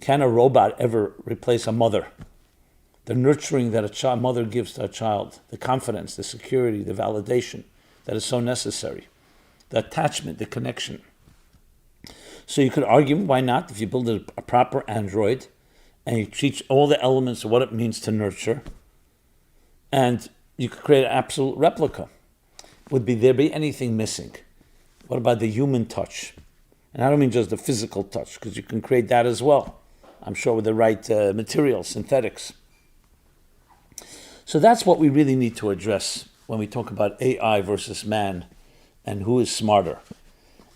Can a robot ever replace a mother? The nurturing that a mother gives to a child, the confidence, the security, the validation that is so necessary, the attachment, the connection. So you could argue, why not? If you build a proper android and you teach all the elements of what it means to nurture, and you could create an absolute replica. Would there be anything missing? What about the human touch? And I don't mean just the physical touch, because you can create that as well. I'm sure with the right materials, synthetics. So that's what we really need to address when we talk about AI versus man and who is smarter.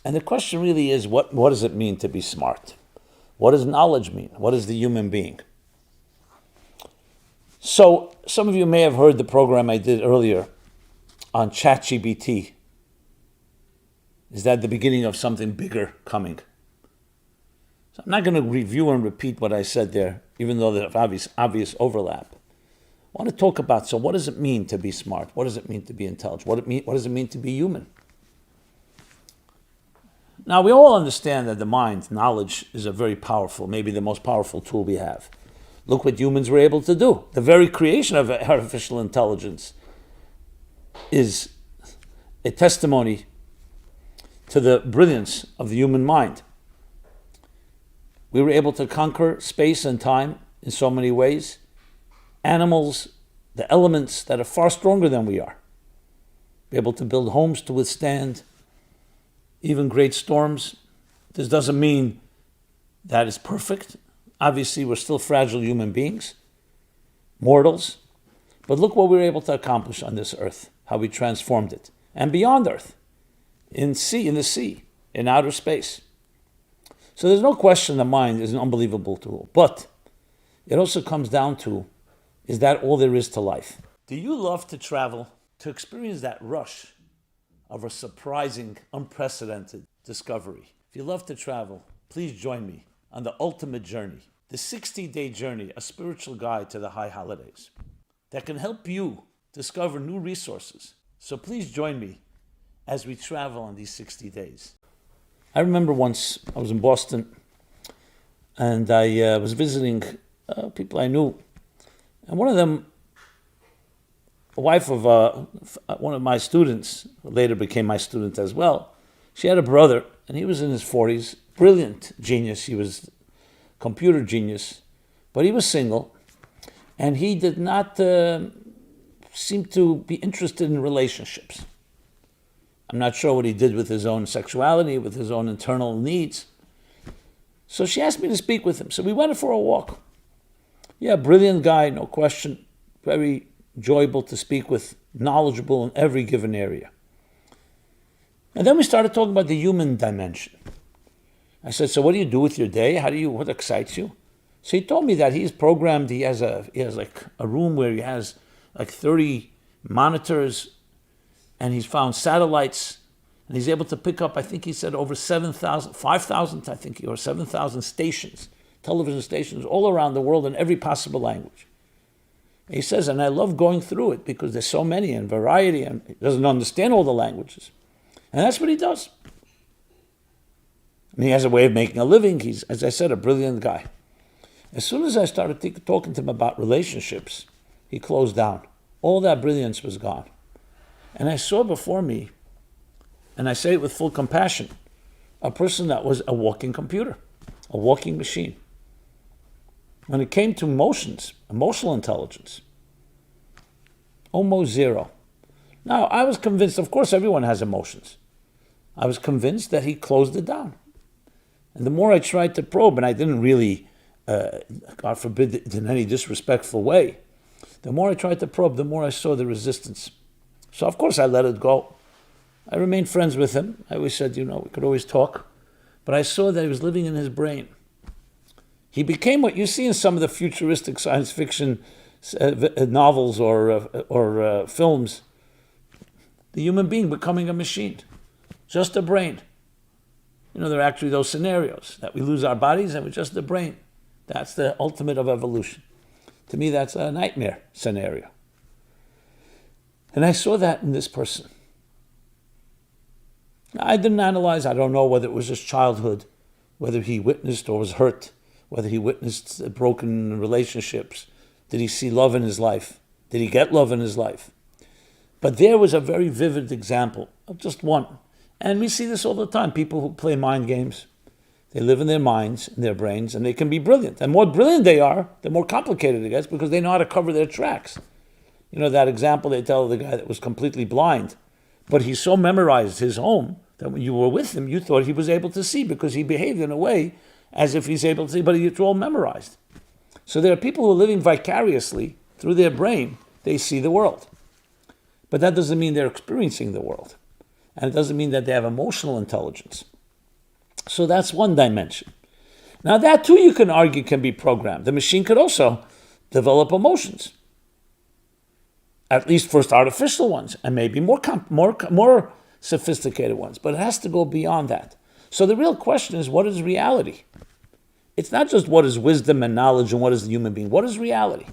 And the question really is, what does it mean to be smart? What does knowledge mean? What is the human being? So some of you may have heard the program I did earlier on ChatGPT. Is that the beginning of something bigger coming? So I'm not going to review and repeat what I said there, even though there's obvious overlap. I want to talk about, so what does it mean to be smart? What does it mean to be intelligent? What does it mean to be human? Now, we all understand that the mind, knowledge, is a very powerful, maybe the most powerful tool we have. Look what humans were able to do. The very creation of artificial intelligence is a testimony to the brilliance of the human mind. We were able to conquer space and time in so many ways. Animals, the elements that are far stronger than we are. Be able to build homes to withstand even great storms. This doesn't mean that it's perfect. Obviously, we're still fragile human beings, mortals. But look what we were able to accomplish on this earth, how we transformed it. And beyond earth, in the sea, in outer space. So there's no question the mind is an unbelievable tool. But it also comes down to, is that all there is to life? Do you love to travel, to experience that rush of a surprising, unprecedented discovery? If you love to travel, please join me on the ultimate journey, the 60-day journey, a spiritual guide to the high holidays that can help you discover new resources. So please join me as we travel on these 60 days. I remember once I was in Boston and I was visiting people I knew. And one of them, a wife of one of my students, who later became my student as well, she had a brother, and he was in his 40s, brilliant genius. He was computer genius, but he was single, and he did not seem to be interested in relationships. I'm not sure what he did with his own sexuality, with his own internal needs. So she asked me to speak with him. So we went for a walk. Yeah, brilliant guy, no question. Very enjoyable to speak with, knowledgeable in every given area. And then we started talking about the human dimension. I said, so what do you do with your day? What excites you? So he told me that he's programmed, he has like a room where he has like 30 monitors, and he's found satellites, and he's able to pick up, I think he said, over 5,000, I think, or 7,000 stations, television stations all around the world in every possible language. And he says, and I love going through it because there's so many and variety, and he doesn't understand all the languages. And that's what he does. And he has a way of making a living. He's, as I said, a brilliant guy. As soon as I started talking to him about relationships, he closed down. All that brilliance was gone. And I saw before me, and I say it with full compassion, a person that was a walking computer, a walking machine. When it came to emotions, emotional intelligence, almost zero. Now, I was convinced, of course, everyone has emotions. I was convinced that he closed it down. And the more I tried to probe, and I didn't really, God forbid, in any disrespectful way, the more I tried to probe, the more I saw the resistance. So, of course, I let it go. I remained friends with him. I always said, we could always talk. But I saw that he was living in his brain. He became what you see in some of the futuristic science fiction novels or films. The human being becoming a machine. Just a brain. There are actually those scenarios that we lose our bodies and we're just the brain. That's the ultimate of evolution. To me, that's a nightmare scenario. And I saw that in this person. I didn't analyze. I don't know whether it was his childhood, whether he witnessed or was hurt, whether he witnessed broken relationships. Did he see love in his life? Did he get love in his life? But there was a very vivid example of just one. And we see this all the time. People who play mind games, they live in their minds, in their brains, and they can be brilliant. And more brilliant they are, the more complicated it gets, because they know how to cover their tracks. You know that example they tell of the guy that was completely blind, but he so memorized his home that when you were with him, you thought he was able to see because he behaved in a way as if he's able to see, but it's all memorized. So there are people who are living vicariously through their brain. They see the world. But that doesn't mean they're experiencing the world. And it doesn't mean that they have emotional intelligence. So that's one dimension. Now that too, you can argue, can be programmed. The machine could also develop emotions. At least first artificial ones, and maybe more sophisticated ones. But it has to go beyond that. So the real question is, what is reality? It's not just what is wisdom and knowledge and what is the human being. What is reality?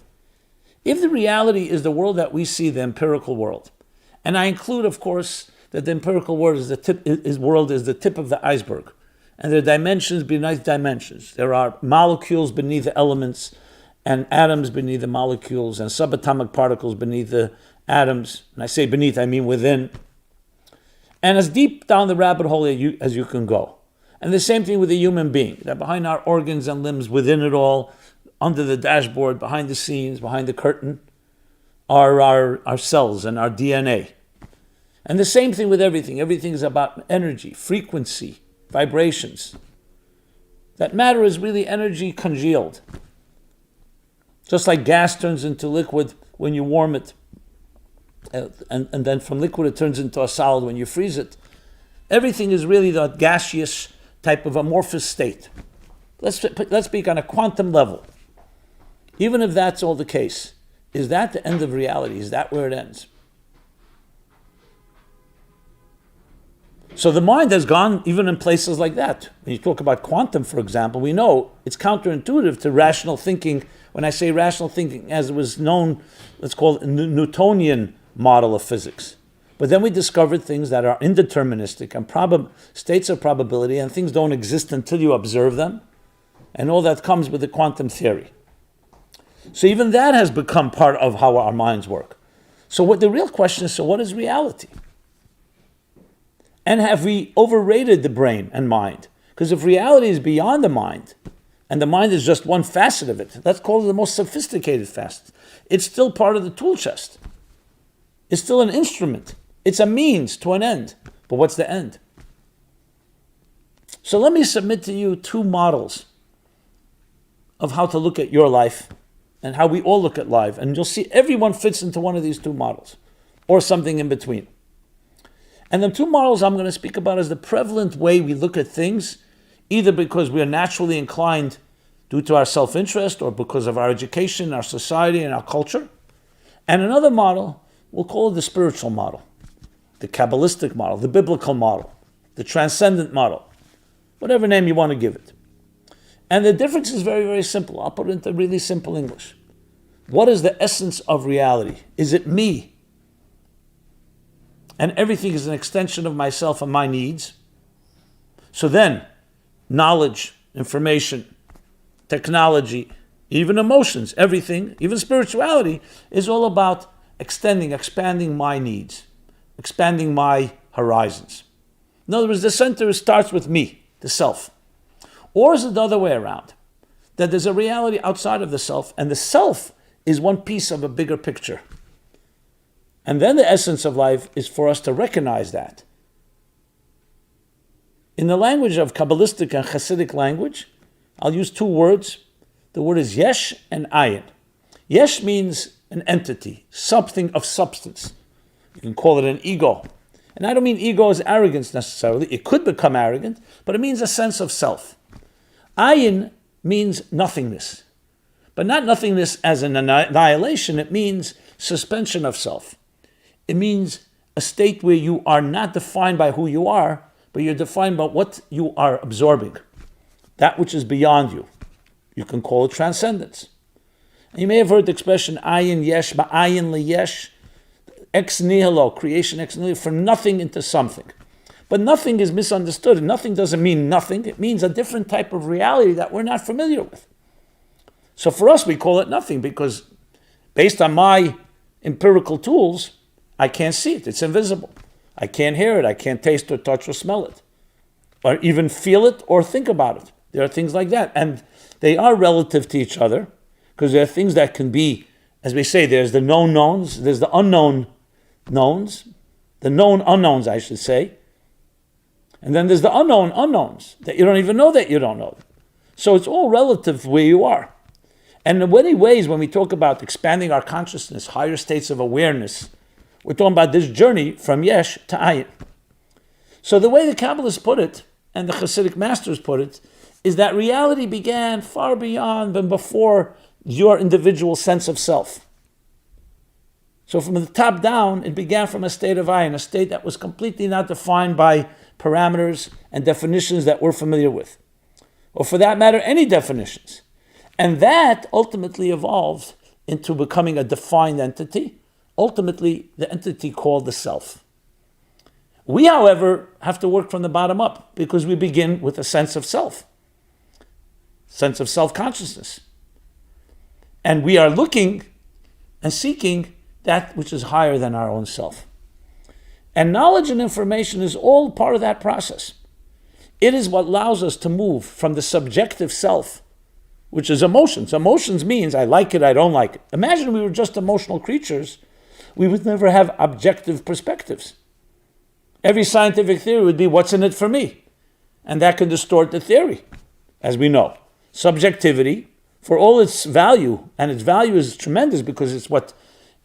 If the reality is the world that we see, the empirical world, and I include, of course, that the empirical world is the tip of the iceberg, and there are dimensions beneath dimensions. There are molecules beneath the elements, and atoms beneath the molecules, and subatomic particles beneath the atoms. And I say beneath, I mean within. And as deep down the rabbit hole as you can go. And the same thing with the human being, that behind our organs and limbs, within it all, under the dashboard, behind the scenes, behind the curtain, are our cells and our DNA. And the same thing with everything. Everything is about energy, frequency, vibrations. That matter is really energy congealed. Just like gas turns into liquid when you warm it, and then from liquid it turns into a solid when you freeze it. Everything is really that gaseous type of amorphous state. Let's speak on a quantum level. Even if that's all the case, is that the end of reality? Is that where it ends? So the mind has gone even in places like that. When you talk about quantum, for example, we know it's counterintuitive to rational thinking. When I say rational thinking, as it was known, let's call it a Newtonian model of physics. But then we discovered things that are indeterministic and states of probability, and things don't exist until you observe them. And all that comes with the quantum theory. So even that has become part of how our minds work. So what the real question is, so what is reality? And have we overrated the brain and mind? Because if reality is beyond the mind, and the mind is just one facet of it, let's call it the most sophisticated facet, it's still part of the tool chest. It's still an instrument. It's a means to an end. But what's the end? So let me submit to you two models of how to look at your life and how we all look at life. And you'll see everyone fits into one of these two models or something in between. And the two models I'm going to speak about is the prevalent way we look at things, either because we are naturally inclined due to our self-interest or because of our education, our society, and our culture. And another model, we'll call it the spiritual model, the Kabbalistic model, the biblical model, the transcendent model, whatever name you want to give it. And the difference is very, very simple. I'll put it into really simple English. What is the essence of reality? Is it me? And everything is an extension of myself and my needs. So then, knowledge, information, technology, even emotions, everything, even spirituality, is all about expanding my needs, expanding my horizons. In other words, the center starts with me, the self. Or is it the other way around? That there's a reality outside of the self, and the self is one piece of a bigger picture. And then the essence of life is for us to recognize that. In the language of Kabbalistic and Hasidic language, I'll use two words. The word is yesh and ayin. Yesh means an entity, something of substance. You can call it an ego. And I don't mean ego as arrogance necessarily. It could become arrogant, but it means a sense of self. Ayin means nothingness. But not nothingness as an annihilation. It means suspension of self. It means a state where you are not defined by who you are, but you're defined by what you are absorbing, that which is beyond you. You can call it transcendence. And you may have heard the expression ayin yesh, ma'ayin liyesh, ex nihilo, creation ex nihilo, from nothing into something. But nothing is misunderstood, and nothing doesn't mean nothing. It means a different type of reality that we're not familiar with. So for us, we call it nothing because based on my empirical tools, I can't see it. It's invisible. I can't hear it. I can't taste or touch or smell it, or even feel it or think about it. There are things like that. And they are relative to each other because there are things that can be, as we say, there's the known knowns, there's the unknown knowns, the known unknowns, I should say. And then there's the unknown unknowns that you don't even know that you don't know. So it's all relative where you are. And in many ways, when we talk about expanding our consciousness, higher states of awareness, we're talking about this journey from yesh to ayin. So the way the Kabbalists put it, and the Hasidic masters put it, is that reality began far beyond and before your individual sense of self. So from the top down, it began from a state of ayin, a state that was completely not defined by parameters and definitions that we're familiar with. Or for that matter, any definitions. And that ultimately evolved into becoming a defined entity, ultimately the entity called the self. We, however, have to work from the bottom up because we begin with a sense of self, sense of self-consciousness. And we are looking and seeking that which is higher than our own self. And knowledge and information is all part of that process. It is what allows us to move from the subjective self, which is emotions. Emotions means I like it, I don't like it. Imagine we were just emotional creatures, we would never have objective perspectives. Every scientific theory would be what's in it for me? And that can distort the theory, as we know. Subjectivity, for all its value, and its value is tremendous because it's what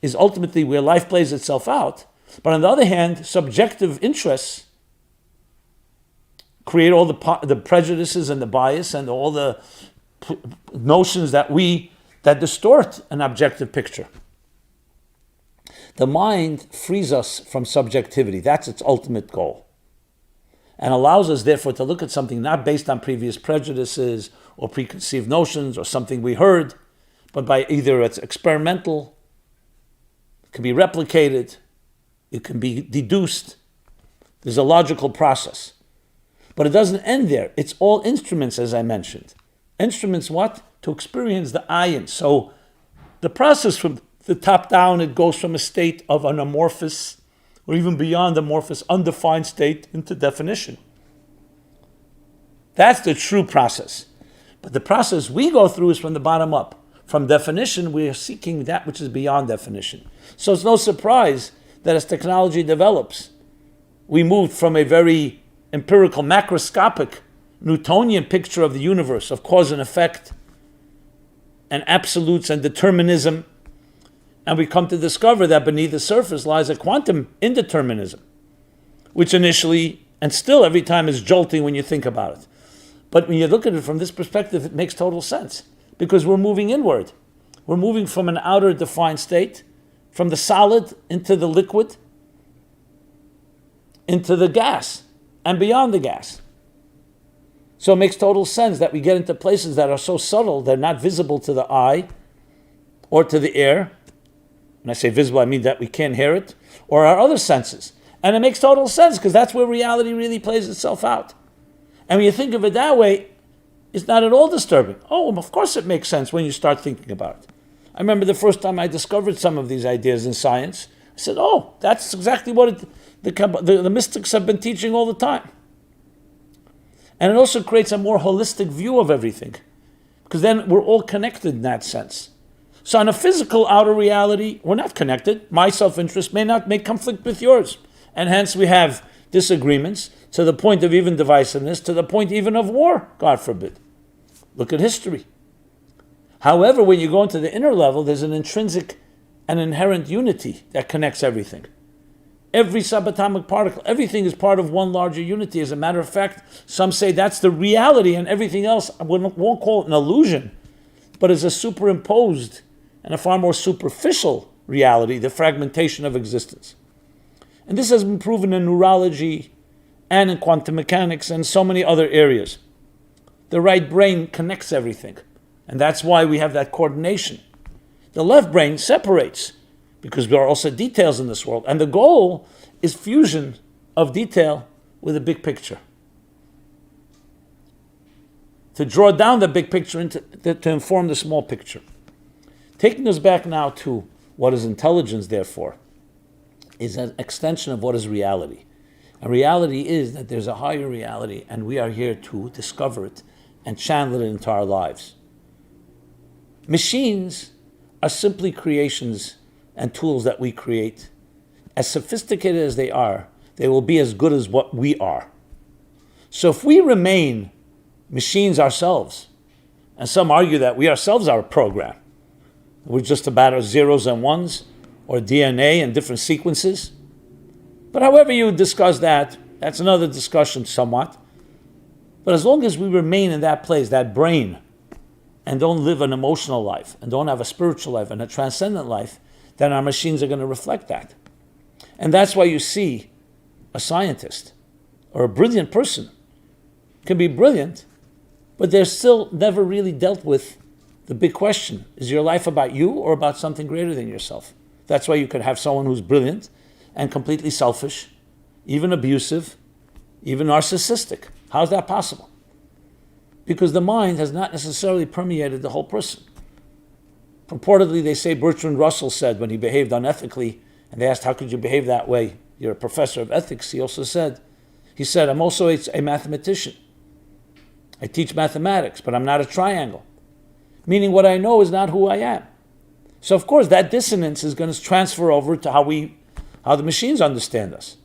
is ultimately where life plays itself out. But on the other hand, subjective interests create all the prejudices and the bias and all the notions that distort an objective picture. The mind frees us from subjectivity. That's its ultimate goal. And allows us, therefore, to look at something not based on previous prejudices or preconceived notions or something we heard, but by either it's experimental, it can be replicated, it can be deduced. There's a logical process. But it doesn't end there. It's all instruments, as I mentioned. Instruments what? To experience the ayin. So the process from the top down, it goes from a state of an amorphous, or even beyond amorphous, undefined state into definition. That's the true process. But the process we go through is from the bottom up. From definition, we are seeking that which is beyond definition. So it's no surprise that as technology develops, we moved from a very empirical, macroscopic, Newtonian picture of the universe, of cause and effect, and absolutes and determinism, and we come to discover that beneath the surface lies a quantum indeterminism, which initially, and still every time, is jolting when you think about it. But when you look at it from this perspective, it makes total sense, because we're moving inward. We're moving from an outer defined state, from the solid into the liquid, into the gas, and beyond the gas. So it makes total sense that we get into places that are so subtle, they're not visible to the eye or to the ear. When I say visible, I mean that we can't hear it, or our other senses. And it makes total sense because that's where reality really plays itself out. And when you think of it that way, it's not at all disturbing. Oh, of course it makes sense when you start thinking about it. I remember the first time I discovered some of these ideas in science, I said, oh, that's exactly what the mystics have been teaching all the time. And it also creates a more holistic view of everything, because then we're all connected in that sense. So on a physical outer reality, we're not connected. My self-interest may not make conflict with yours. And hence we have disagreements to the point of even divisiveness, to the point even of war, God forbid. Look at history. However, when you go into the inner level, there's an intrinsic and inherent unity that connects everything. Every subatomic particle, everything is part of one larger unity. As a matter of fact, some say that's the reality and everything else, I won't call it an illusion, but is a superimposed and a far more superficial reality, the fragmentation of existence. And this has been proven in neurology and in quantum mechanics and so many other areas. The right brain connects everything, and that's why we have that coordination. The left brain separates, because there are also details in this world, and the goal is fusion of detail with a big picture. To draw down the big picture to inform the small picture. Taking us back now to what is intelligence, therefore, is an extension of what is reality. And reality is that there's a higher reality, and we are here to discover it and channel it into our lives. Machines are simply creations and tools that we create. As sophisticated as they will be as good as what we are. So if we remain machines ourselves, and some argue that we ourselves are a program, we're just about our zeros and ones, or DNA and different sequences. But however you discuss that, that's another discussion somewhat. But as long as we remain in that place, that brain, and don't live an emotional life, and don't have a spiritual life and a transcendent life, then our machines are going to reflect that. And that's why you see a scientist or a brilliant person can be brilliant, but they're still never really dealt with the big question. Is your life about you or about something greater than yourself? That's why you could have someone who's brilliant and completely selfish, even abusive, even narcissistic. How's that possible? Because the mind has not necessarily permeated the whole person. Purportedly, they say Bertrand Russell said when he behaved unethically, and they asked, how could you behave that way? You're a professor of ethics. He said, I'm also a mathematician. I teach mathematics, but I'm not a triangle. Meaning what I know is not who I am. So of course that dissonance is going to transfer over to how the machines understand us.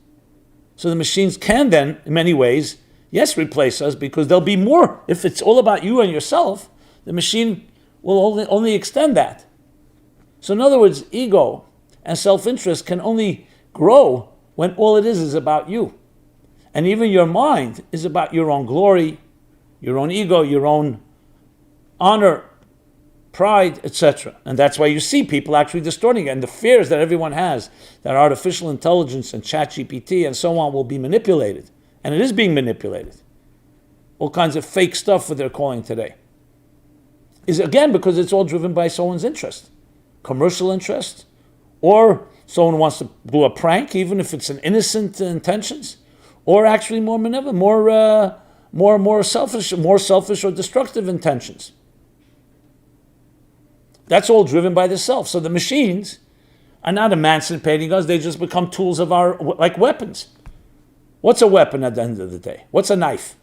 So the machines can then, in many ways, yes, replace us, because there'll be more. If it's all about you and yourself, the machine will only extend that. So in other words, ego and self-interest can only grow when all it is about you. And even your mind is about your own glory, your own ego, your own honor, pride, etc. And that's why you see people actually distorting it. And the fears that everyone has that artificial intelligence and ChatGPT and so on will be manipulated. And it is being manipulated. All kinds of fake stuff, what they're calling today. Is again because it's all driven by someone's interest. Commercial interest. Or someone wants to do a prank, even if it's an innocent intentions. Or actually more malevolent, more selfish or destructive intentions. That's all driven by the self. So the machines are not emancipating us, they just become tools of like weapons. What's a weapon at the end of the day? What's a knife?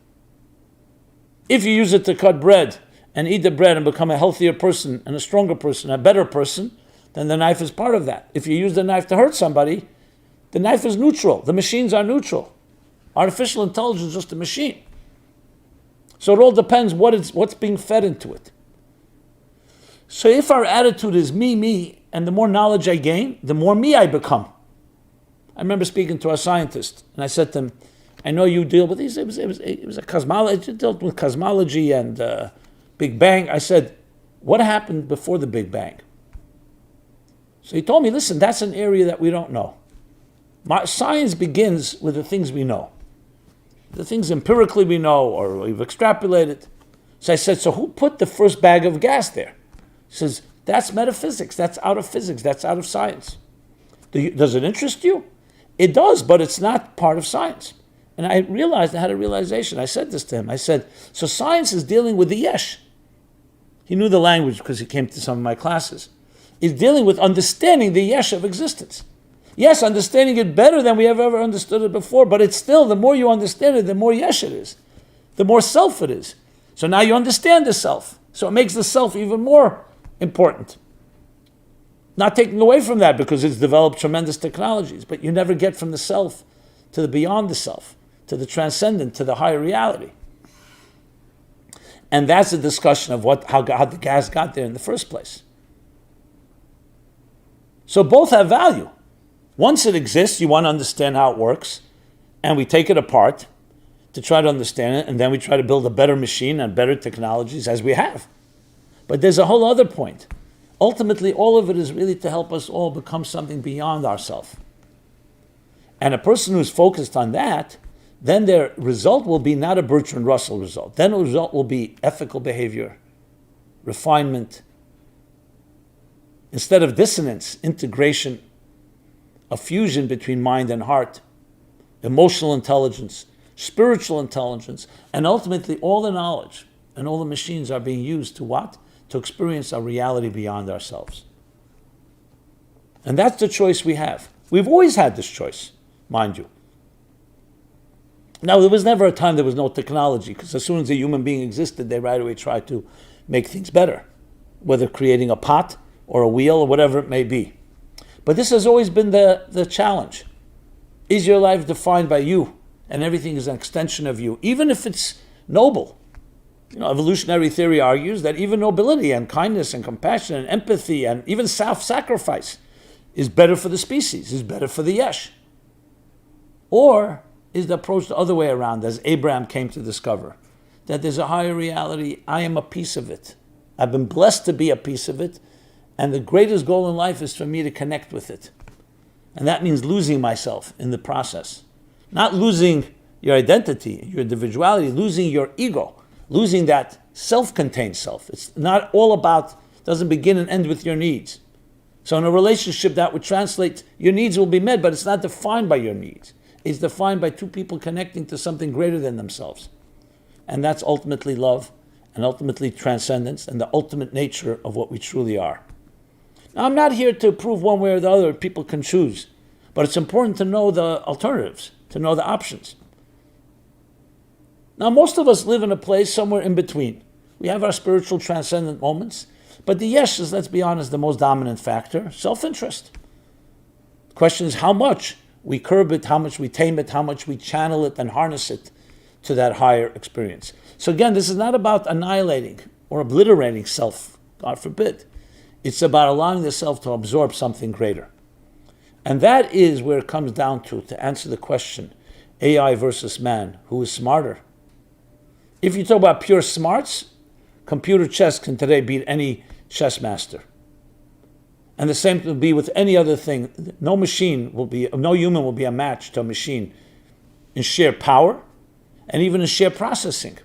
If you use it to cut bread and eat the bread and become a healthier person and a stronger person, a better person, then the knife is part of that. If you use the knife to hurt somebody, the knife is neutral. The machines are neutral. Artificial intelligence is just a machine. So it all depends what's being fed into it. So if our attitude is me, and the more knowledge I gain, the more me I become. I remember speaking to a scientist, and I said to him, I know you deal with these, it was a cosmology, you dealt with cosmology and Big Bang. I said, what happened before the Big Bang? So he told me, listen, that's an area that we don't know. Science begins with the things we know. The things empirically we know or we've extrapolated. So I said, so who put the first bag of gas there? He says, that's metaphysics, that's out of physics, that's out of science. Does it interest you? It does, but it's not part of science. And I had a realization. I said this to him. I said, so science is dealing with the yesh. He knew the language because he came to some of my classes. He's dealing with understanding the yesh of existence. Yes, understanding it better than we have ever understood it before, but it's still, the more you understand it, the more yesh it is. The more self it is. So now you understand the self. So it makes the self even more important. Not taking away from that because it's developed tremendous technologies, but you never get from the self to the beyond the self, to the transcendent, to the higher reality. And that's a discussion of how the gas got there in the first place. So both have value. Once it exists, you want to understand how it works, and we take it apart to try to understand it, and then we try to build a better machine and better technologies as we have. But there's a whole other point. Ultimately, all of it is really to help us all become something beyond ourselves. And a person who's focused on that, then their result will be not a Bertrand Russell result. Then the result will be ethical behavior, refinement. Instead of dissonance, integration, a fusion between mind and heart, emotional intelligence, spiritual intelligence, and ultimately all the knowledge and all the machines are being used to what? To experience a reality beyond ourselves. And that's the choice we have. We've always had this choice, mind you. Now, there was never a time there was no technology, because as soon as a human being existed, they right away tried to make things better, whether creating a pot or a wheel or whatever it may be. But this has always been the challenge. Is your life defined by you, and everything is an extension of you, even if it's noble? Evolutionary theory argues that even nobility and kindness and compassion and empathy and even self-sacrifice is better for the species, is better for the yesh. Or is the approach the other way around, as Abraham came to discover, that there's a higher reality, I am a piece of it. I've been blessed to be a piece of it, and the greatest goal in life is for me to connect with it. And that means losing myself in the process. Not losing your identity, your individuality, losing your ego, losing that self-contained self. It's not all about, doesn't begin and end with your needs. So in a relationship that would translate, your needs will be met, but it's not defined by your needs. It's defined by two people connecting to something greater than themselves. And that's ultimately love, and ultimately transcendence, and the ultimate nature of what we truly are. Now, I'm not here to prove one way or the other, people can choose, but it's important to know the alternatives, to know the options. Now, most of us live in a place somewhere in between. We have our spiritual transcendent moments, but the yesh is, let's be honest, the most dominant factor, self-interest. The question is how much we curb it, how much we tame it, how much we channel it and harness it to that higher experience. So again, this is not about annihilating or obliterating self, God forbid. It's about allowing the self to absorb something greater. And that is where it comes down to answer the question, AI versus man, who is smarter? If you talk about pure smarts, computer chess can today beat any chess master. And the same will be with any other thing. No human will be a match to a machine in sheer power and even in sheer processing.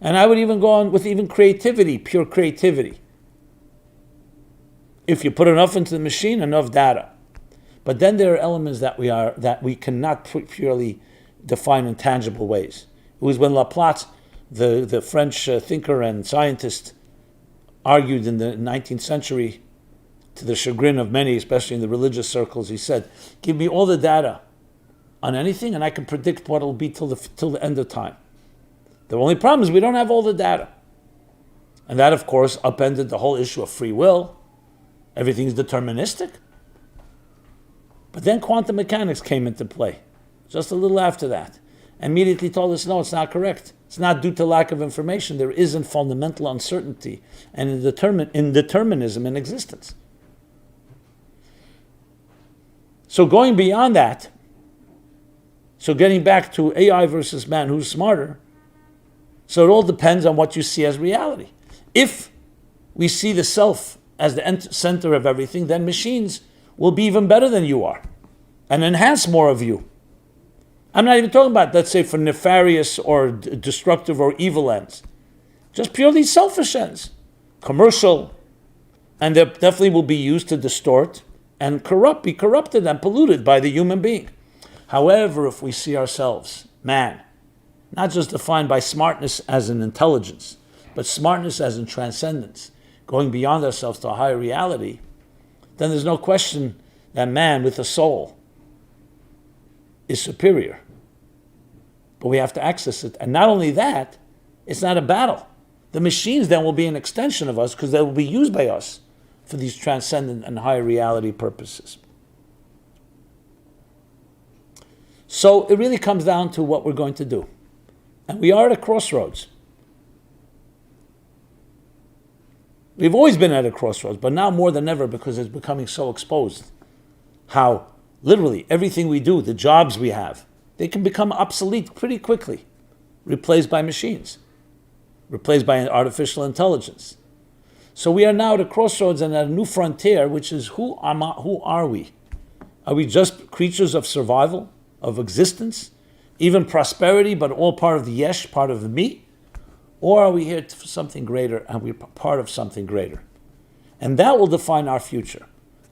And I would even go on with even creativity, pure creativity. If you put enough into the machine, enough data. But then there are elements that we cannot purely define in tangible ways. It was when Laplace, the French thinker and scientist, argued in the 19th century, to the chagrin of many, especially in the religious circles, he said, give me all the data on anything and I can predict what it'll be till the end of time. The only problem is we don't have all the data. And that, of course, upended the whole issue of free will. Everything's deterministic. But then quantum mechanics came into play, just a little after that. Immediately told us, no, it's not correct. It's not due to lack of information. There isn't fundamental uncertainty and indeterminism in existence. So going beyond that, so getting back to AI versus man, who's smarter, so it all depends on what you see as reality. If we see the self as the center of everything, then machines will be even better than you are and enhance more of you. I'm not even talking about, let's say, for nefarious or destructive or evil ends. Just purely selfish ends. Commercial. And they definitely will be used to distort and be corrupted and polluted by the human being. However, if we see ourselves, man, not just defined by smartness as in intelligence, but smartness as in transcendence, going beyond ourselves to a higher reality, then there's no question that man with a soul is superior. But we have to access it. And not only that, it's not a battle. The machines then will be an extension of us because they will be used by us for these transcendent and higher reality purposes. So it really comes down to what we're going to do. And we are at a crossroads. We've always been at a crossroads, but now more than ever because it's becoming so exposed. How literally everything we do, the jobs we have, they can become obsolete pretty quickly, replaced by machines, replaced by artificial intelligence. So we are now at a crossroads and at a new frontier, which is who are we? Are we just creatures of survival, of existence, even prosperity, but all part of the yesh, part of the me? Or are we here for something greater and we're part of something greater? And that will define our future.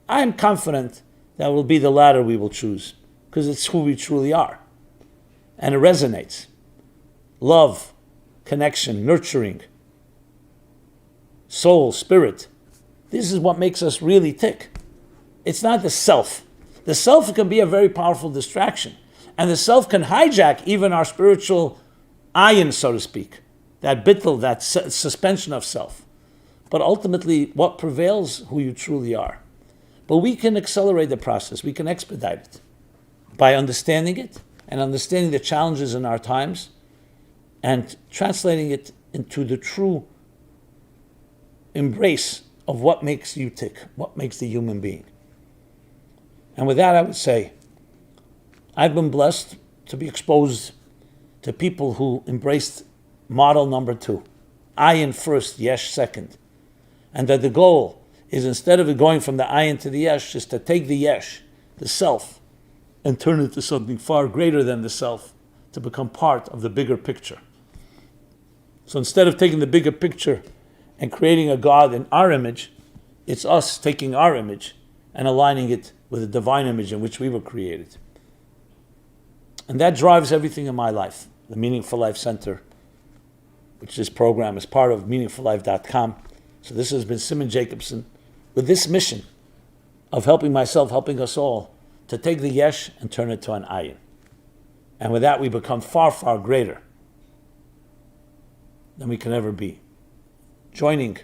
I am confident that will be the latter we will choose because it's who we truly are. and it resonates. Love, connection, nurturing, soul, spirit. This is what makes us really tick. It's not the self. The self can be a very powerful distraction. And the self can hijack even our spiritual ayin, so to speak. That bittul, that suspension of self. But ultimately, what prevails? Who you truly are. But we can accelerate the process. We can expedite it by understanding it and understanding the challenges in our times and translating it into the true embrace of what makes you tick, what makes the human being. And with that, I would say, I've been blessed to be exposed to people who embraced model number 2, ayin first, yesh second. And that the goal is, instead of it going from the ayin to the yesh, is to take the yesh, the self, and turn it into something far greater than the self, to become part of the bigger picture. So instead of taking the bigger picture and creating a God in our image, it's us taking our image and aligning it with the divine image in which we were created. And that drives everything in my life. The Meaningful Life Center, which this program is part of, meaningfullife.com. So this has been Simon Jacobson with this mission of helping myself, helping us all, to take the yesh and turn it to an ayin. And with that, we become far, far greater than we can ever be. Joining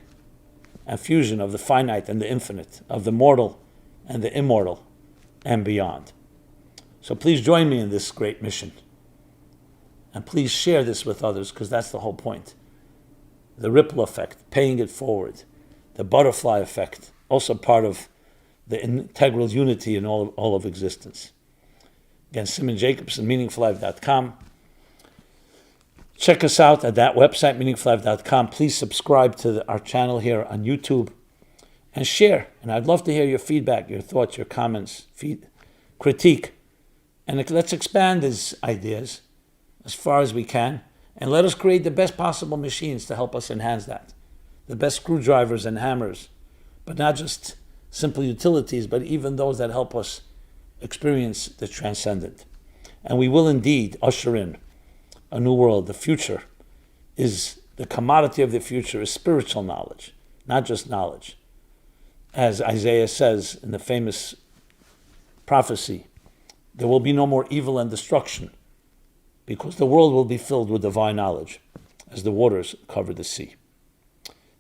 a fusion of the finite and the infinite, of the mortal and the immortal, and beyond. So please join me in this great mission. And please share this with others, because that's the whole point. The ripple effect, paying it forward. The butterfly effect, also part of the integral unity in all of existence. Again, Simon Jacobson, meaningfullife.com. Check us out at that website, meaningfullife.com. Please subscribe to our channel here on YouTube and share. And I'd love to hear your feedback, your thoughts, your comments, critique. And let's expand these ideas as far as we can. And let us create the best possible machines to help us enhance that. The best screwdrivers and hammers, but not just simple utilities, but even those that help us experience the transcendent. And we will indeed usher in a new world. The future is, the commodity of the future is spiritual knowledge, not just knowledge. As Isaiah says in the famous prophecy, there will be no more evil and destruction, because the world will be filled with divine knowledge as the waters cover the sea.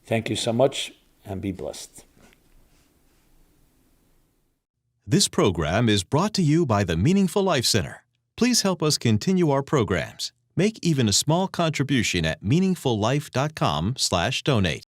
Thank you so much, and be blessed. This program is brought to you by the Meaningful Life Center. Please help us continue our programs. Make even a small contribution at meaningfullife.com/donate.